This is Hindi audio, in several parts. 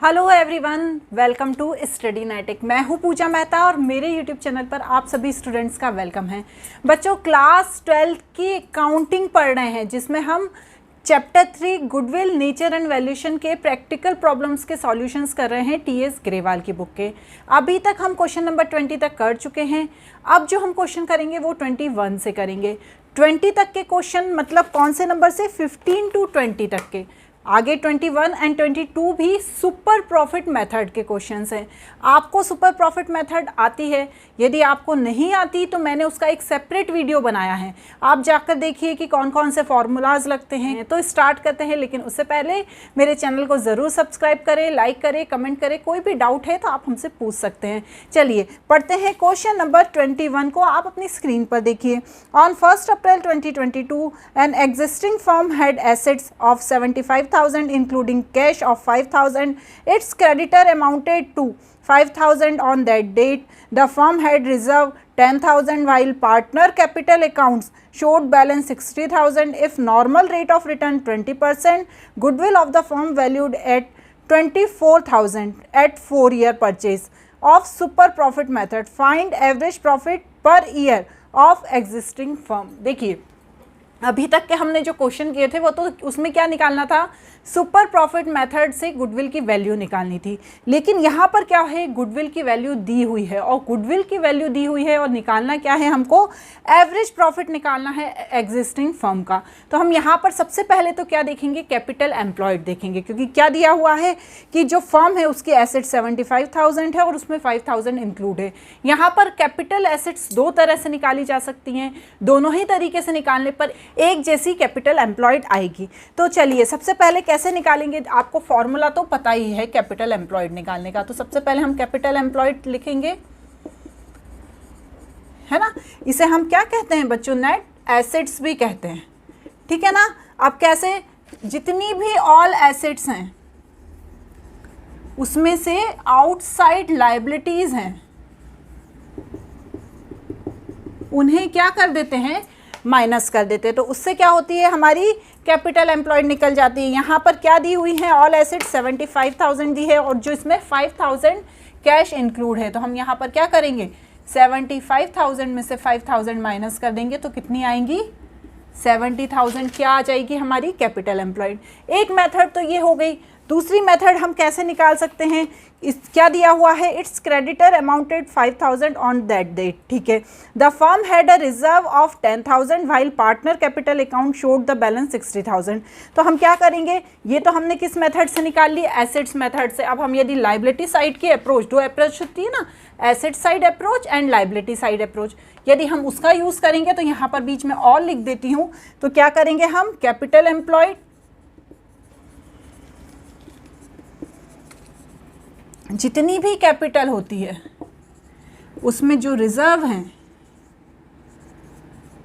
Hello everyone, welcome to study नाइटिक। मैं हूँ पूजा मेहता और मेरे यूट्यूब चैनल पर आप सभी स्टूडेंट्स का वेलकम है। बच्चों, क्लास 12 की अकाउंटिंग पढ़ रहे हैं जिसमें हम chapter 3 goodwill nature and valuation के प्रैक्टिकल प्रॉब्लम्स के सॉल्यूशंस कर रहे हैं टीएस ग्रेवाल की बुक के। अभी तक हम क्वेश्चन नंबर 20 तक कर चुके हैं। अब जो हम क्वेश्चन करेंगे वो 21 से करेंगे। 20 तक के क्वेश्चन मतलब कौन से नंबर से? 15 to 20 तक के। आगे 21 एंड 22 भी सुपर प्रॉफिट मेथड के क्वेश्चंस हैं। आपको सुपर प्रॉफिट मेथड आती है? यदि आपको नहीं आती तो मैंने उसका एक सेपरेट वीडियो बनाया है, आप जाकर देखिए कि कौन कौन से फॉर्मूलाज लगते हैं। तो स्टार्ट करते हैं, लेकिन उससे पहले मेरे चैनल को ज़रूर सब्सक्राइब करें, लाइक करें, कमेंट करें। कोई भी डाउट है तो आप हमसे पूछ सकते हैं। चलिए पढ़ते हैं क्वेश्चन नंबर 21 को। आप अपनी स्क्रीन पर देखिए। On 1 April 2022 an existing firm had assets of 75,000 including cash of 5,000. Its creditor amounted to 5,000 on that date. The firm had reserved 10,000 while partner capital accounts showed balance 60,000. If normal rate of return 20%, goodwill of the firm valued at 24,000 at 4-year purchase. Of super profit method, find average profit per year of existing firm. देखिए, अभी तक के हमने जो क्वेश्चन किए थे वो तो उसमें क्या निकालना था? सुपर प्रॉफिट मेथड से गुडविल की वैल्यू निकालनी थी। लेकिन यहाँ पर क्या है, गुडविल की वैल्यू दी हुई है और गुडविल की वैल्यू दी हुई है और निकालना क्या है हमको? एवरेज प्रॉफिट निकालना है एग्जिस्टिंग फर्म का। तो हम यहाँ पर सबसे पहले तो क्या देखेंगे? कैपिटल एम्प्लॉयड देखेंगे, क्योंकि क्या दिया हुआ है कि जो फर्म है उसकी एसेट 75,000 है और उसमें 5,000 इंक्लूड है। यहाँ पर कैपिटल एसेट्स दो तरह से निकाली जा सकती हैं। दोनों ही तरीके से निकालने पर एक जैसी कैपिटल एम्प्लॉयड आएगी। तो चलिए सबसे पहले कैसे निकालेंगे? आपको फॉर्मूला तो पता ही है कैपिटल एम्प्लॉयड निकालने का। तो सबसे पहले हम कैपिटल एम्प्लॉयड लिखेंगे, है ना। इसे हम क्या कहते हैं बच्चों? नेट एसेट्स भी कहते हैं, ठीक है ना। अब कैसे? जितनी भी ऑल एसेट्स हैं उसमें से आउटसाइड लायबिलिटीज हैं उन्हें क्या कर देते हैं? माइनस कर देते हैं। तो उससे क्या होती है? हमारी कैपिटल एम्प्लॉयड निकल जाती है। यहाँ पर क्या दी हुई है? ऑल एसेट 75,000 दी है और जो इसमें 5,000 कैश इंक्लूड है। तो हम यहाँ पर क्या करेंगे? 75,000 में से 5,000 माइनस कर देंगे तो कितनी आएंगी? 70,000 क्या आ जाएगी हमारी कैपिटल एम्प्लॉयड। एक मेथड तो ये हो गई। दूसरी मेथड हम कैसे निकाल सकते हैं? इस क्या दिया हुआ है? Its creditor amounted 5,000 on that date, ठीक है। The firm had a reserve of 10,000 while partner capital account showed the balance 60,000। तो हम क्या करेंगे? ये तो हमने किस मेथड से निकाल ली? एसेट्स मेथड से। अब हम यदि लाइबिलिटी साइड की अप्रोच, दो अप्रोच होती है ना, asset side approach and liability side approach, यदि हम उसका यूज़ करेंगे तो यहाँ पर बीच में और लिख देती हूँ। तो क्या करेंगे हम? कैपिटल एम्प्लॉयड जितनी भी कैपिटल होती है उसमें जो रिजर्व हैं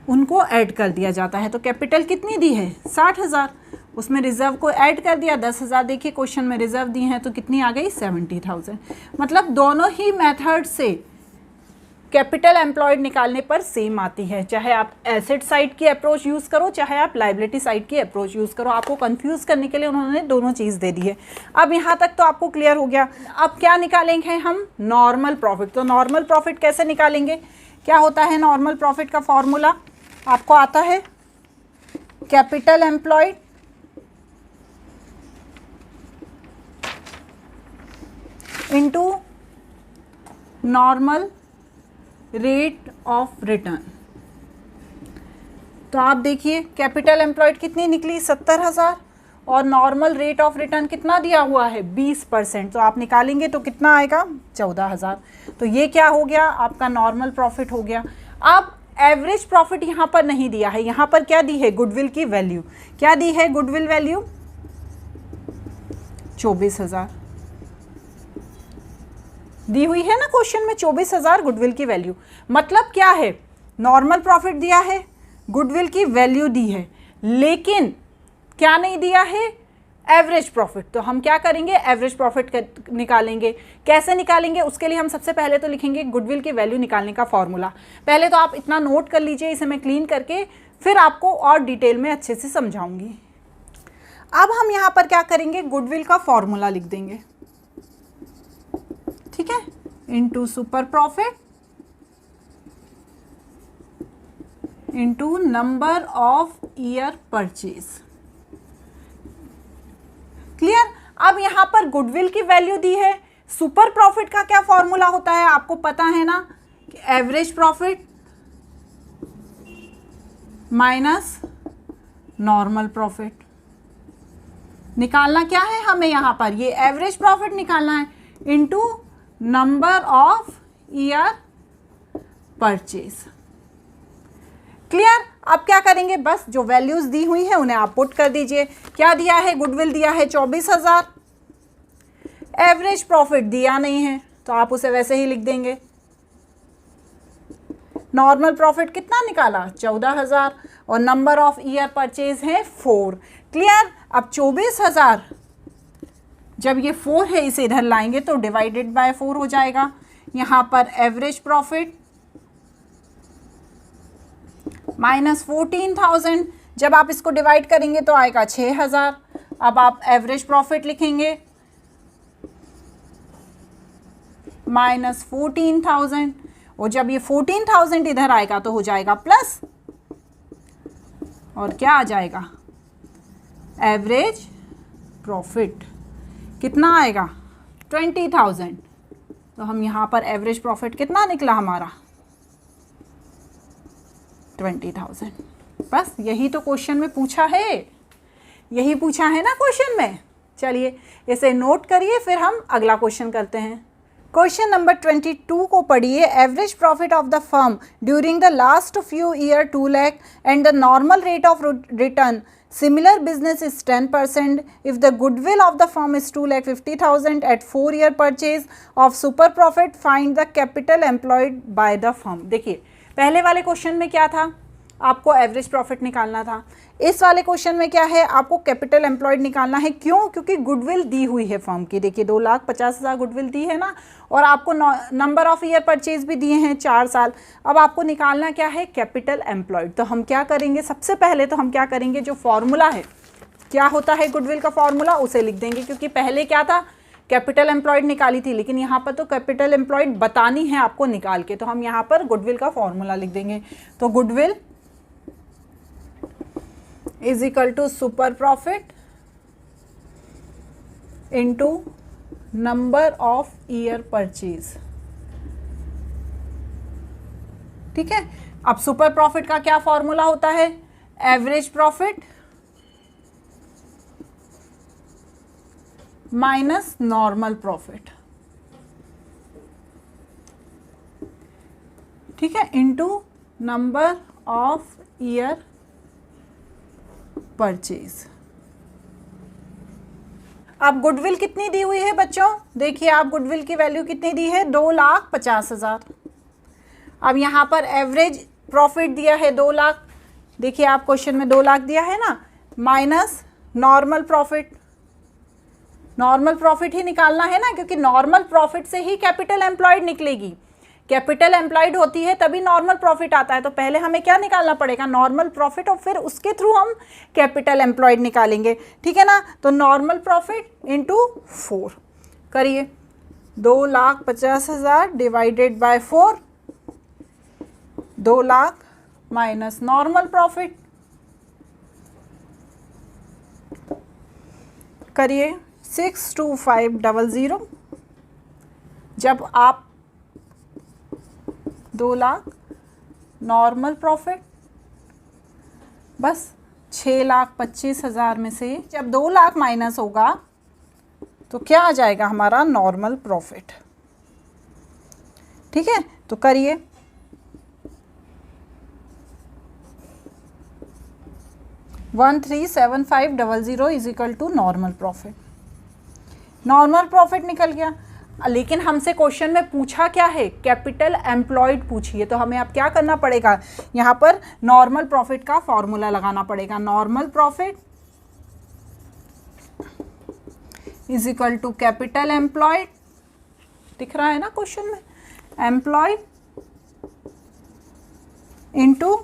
उनको ऐड कर दिया जाता है। तो कैपिटल कितनी दी है? 60,000। उसमें रिजर्व को ऐड कर दिया 10,000। देखिए क्वेश्चन में रिजर्व दी हैं तो कितनी आ गई? 70,000। मतलब दोनों ही मेथड से कैपिटल एम्प्लॉयड निकालने पर सेम आती है, चाहे आप एसेट साइड की अप्रोच यूज़ करो चाहे आप लाइबिलिटी साइड की अप्रोच यूज़ करो। आपको कंफ्यूज करने के लिए उन्होंने दोनों चीज़ दे दी है। अब यहाँ तक तो आपको क्लियर हो गया। अब क्या निकालेंगे हम? Normal profit. तो नॉर्मल प्रॉफिट कैसे निकालेंगे? क्या होता है नॉर्मल प्रॉफिट का फॉर्मूला? आपको आता है? Capital employed into normal rate of return. तो आप देखिए कैपिटल एम्प्लॉयड कितनी निकली? 70,000 और नॉर्मल रेट ऑफ रिटर्न कितना दिया हुआ है? 20%। तो आप निकालेंगे तो कितना आएगा? 14,000। तो ये क्या हो गया? आपका नॉर्मल प्रॉफिट हो गया। अब एवरेज प्रॉफिट यहाँ पर नहीं दिया है। यहाँ पर क्या दी है? गुडविल की वैल्यू। क्या दी है गुडविल वैल्यू? 24,000 दी हुई है ना क्वेश्चन में। 24,000 गुडविल की वैल्यू। मतलब क्या है? नॉर्मल प्रॉफिट दिया है, गुडविल की वैल्यू दी है, लेकिन क्या नहीं दिया है? Average profit. तो हम क्या करेंगे? एवरेज प्रॉफिट निकालेंगे। कैसे निकालेंगे? उसके लिए हम सबसे पहले तो लिखेंगे गुडविल की वैल्यू निकालने का फॉर्मूला। पहले तो आप इतना नोट कर लीजिए, इसे मैं क्लीन करके फिर आपको और डिटेल में अच्छे से समझाऊंगी। अब हम यहाँ पर क्या करेंगे? गुडविल का फॉर्मूला लिख देंगे। Into super profit into number of year purchase. Clear. अब यहां पर गुडविल की वैल्यू दी है। सुपर प्रॉफिट का क्या फॉर्मूला होता है आपको पता है ना, कि average profit minus normal profit. निकालना क्या है हमें यहां पर, ये एवरेज प्रॉफिट निकालना है into number of year purchase. Clear. अब क्या करेंगे, बस जो वैल्यूज दी हुई है उन्हें आप पुट कर दीजिए। क्या दिया है, गुडविल दिया है 24,000, एवरेज प्रॉफिट दिया नहीं है तो आप उसे वैसे ही लिख देंगे। नॉर्मल प्रॉफिट कितना निकाला, 14,000, और नंबर ऑफ ईयर परचेज है 4। क्लियर। अब 24,000 जब ये 4 है इसे इधर लाएंगे तो डिवाइडेड बाय 4 हो जाएगा। यहां पर एवरेज प्रॉफिट माइनस 14,000, जब आप इसको डिवाइड करेंगे तो आएगा 6,000। अब आप एवरेज प्रॉफिट लिखेंगे माइनस 14,000, और जब ये 14,000 इधर आएगा तो हो जाएगा प्लस, और क्या आ जाएगा, एवरेज प्रॉफिट कितना आएगा 20,000। तो हम यहाँ पर एवरेज प्रॉफिट कितना निकला हमारा 20,000। बस यही तो क्वेश्चन में पूछा है, यही पूछा है ना क्वेश्चन में। चलिए इसे नोट करिए, फिर हम अगला क्वेश्चन करते हैं। क्वेश्चन नंबर 22 को पढ़िए। Average profit of the firm during the last few year 2 lakh and the normal rate of return similar business is 10%. If the goodwill of the firm is 2,50,000 at 4-year purchase of super profit, find the capital employed by the firm. देखिए पहले वाले क्वेश्चन में क्या था, आपको एवरेज प्रॉफिट निकालना था। इस वाले क्वेश्चन में क्या है, आपको कैपिटल एम्प्लॉयड निकालना है। क्यों, क्योंकि गुडविल दी हुई है फर्म की। देखिए 2,50,000 गुडविल दी है ना, और आपको नंबर ऑफ ईयर परचेज भी दिए हैं 4 साल। अब आपको निकालना क्या है, कैपिटल एम्प्लॉयड। तो हम क्या करेंगे, सबसे पहले तो हम क्या करेंगे, जो फॉर्मूला है, क्या होता है गुडविल का फॉर्मूला, उसे लिख देंगे। क्योंकि पहले क्या था, कैपिटल एम्प्लॉयड निकाली थी, लेकिन यहाँ पर तो कैपिटल एम्प्लॉयड बतानी है आपको निकाल के, तो हम यहाँ पर गुडविल का फॉर्मूला लिख देंगे। तो goodwill is equal to super profit into number of year purchase. ठीक है। अब सुपर प्रॉफिट का क्या फॉर्मूला होता है, average profit minus normal profit. ठीक है, into number of year purchase. अब गुडविल कितनी दी हुई है बच्चों, देखिए आप गुडविल की वैल्यू कितनी दी है, 2,50,000। अब यहाँ पर एवरेज प्रॉफिट दिया है 2 लाख, देखिए आप क्वेश्चन में 2 लाख दिया है ना, minus normal profit. Normal profit ही निकालना है ना, क्योंकि नॉर्मल प्रॉफिट से ही कैपिटल एम्प्लॉयड निकलेगी। कैपिटल एम्प्लॉयड होती है तभी नॉर्मल प्रॉफिट आता है। तो पहले हमें क्या निकालना पड़ेगा, नॉर्मल प्रॉफिट, और फिर उसके थ्रू हम कैपिटल एम्प्लॉयड निकालेंगे। ठीक है ना। तो नॉर्मल प्रॉफिट इंटू 4 करिए, 2,50,000 divided by 4, 2 lakh minus normal profit करिए 62500। जब आप 2 लाख नॉर्मल प्रॉफिट, बस 6,25,000 में से जब 2 लाख माइनस होगा तो क्या आ जाएगा हमारा नॉर्मल प्रॉफिट। ठीक है, तो करिए 137500 is equal to normal profit. Normal profit निकल गया, लेकिन हमसे क्वेश्चन में पूछा क्या है, कैपिटल एम्प्लॉयड पूछिए। तो हमें अब क्या करना पड़ेगा, यहाँ पर नॉर्मल प्रॉफिट का फॉर्मूला लगाना पड़ेगा। Normal profit is equal to capital employed, दिख रहा है ना क्वेश्चन में, एम्प्लॉयड इंटू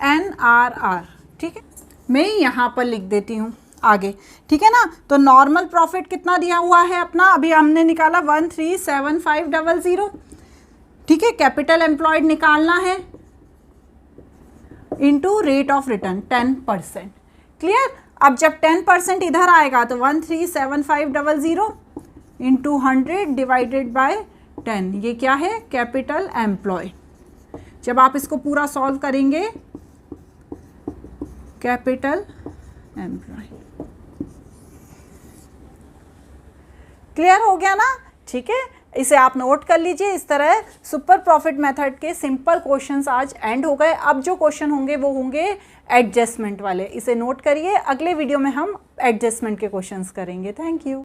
NRR। ठीक है, मैं यहाँ पर लिख देती हूँ आगे। ठीक है ना। तो नॉर्मल प्रॉफिट कितना दिया हुआ है अपना, अभी हमने निकाला 137500, ठीक है, कैपिटल एम्प्लॉयड निकालना है into rate of return 10%। Clear? अब जब 10% इधर आएगा तो 137500 इंटू 100 डिवाइडेड बाय 10, ये क्या है? Capital employ. जब आप इसको पूरा सॉल्व करेंगे, कैपिटल एम्प्लॉय। क्लियर हो गया ना? ठीक है, इसे आप नोट कर लीजिए। इस तरह सुपर प्रॉफिट मेथड के सिंपल क्वेश्चंस आज एंड हो गए। अब जो क्वेश्चन होंगे वो होंगे एडजस्टमेंट वाले। इसे नोट करिए, अगले वीडियो में हम एडजस्टमेंट के क्वेश्चंस करेंगे। Thank you.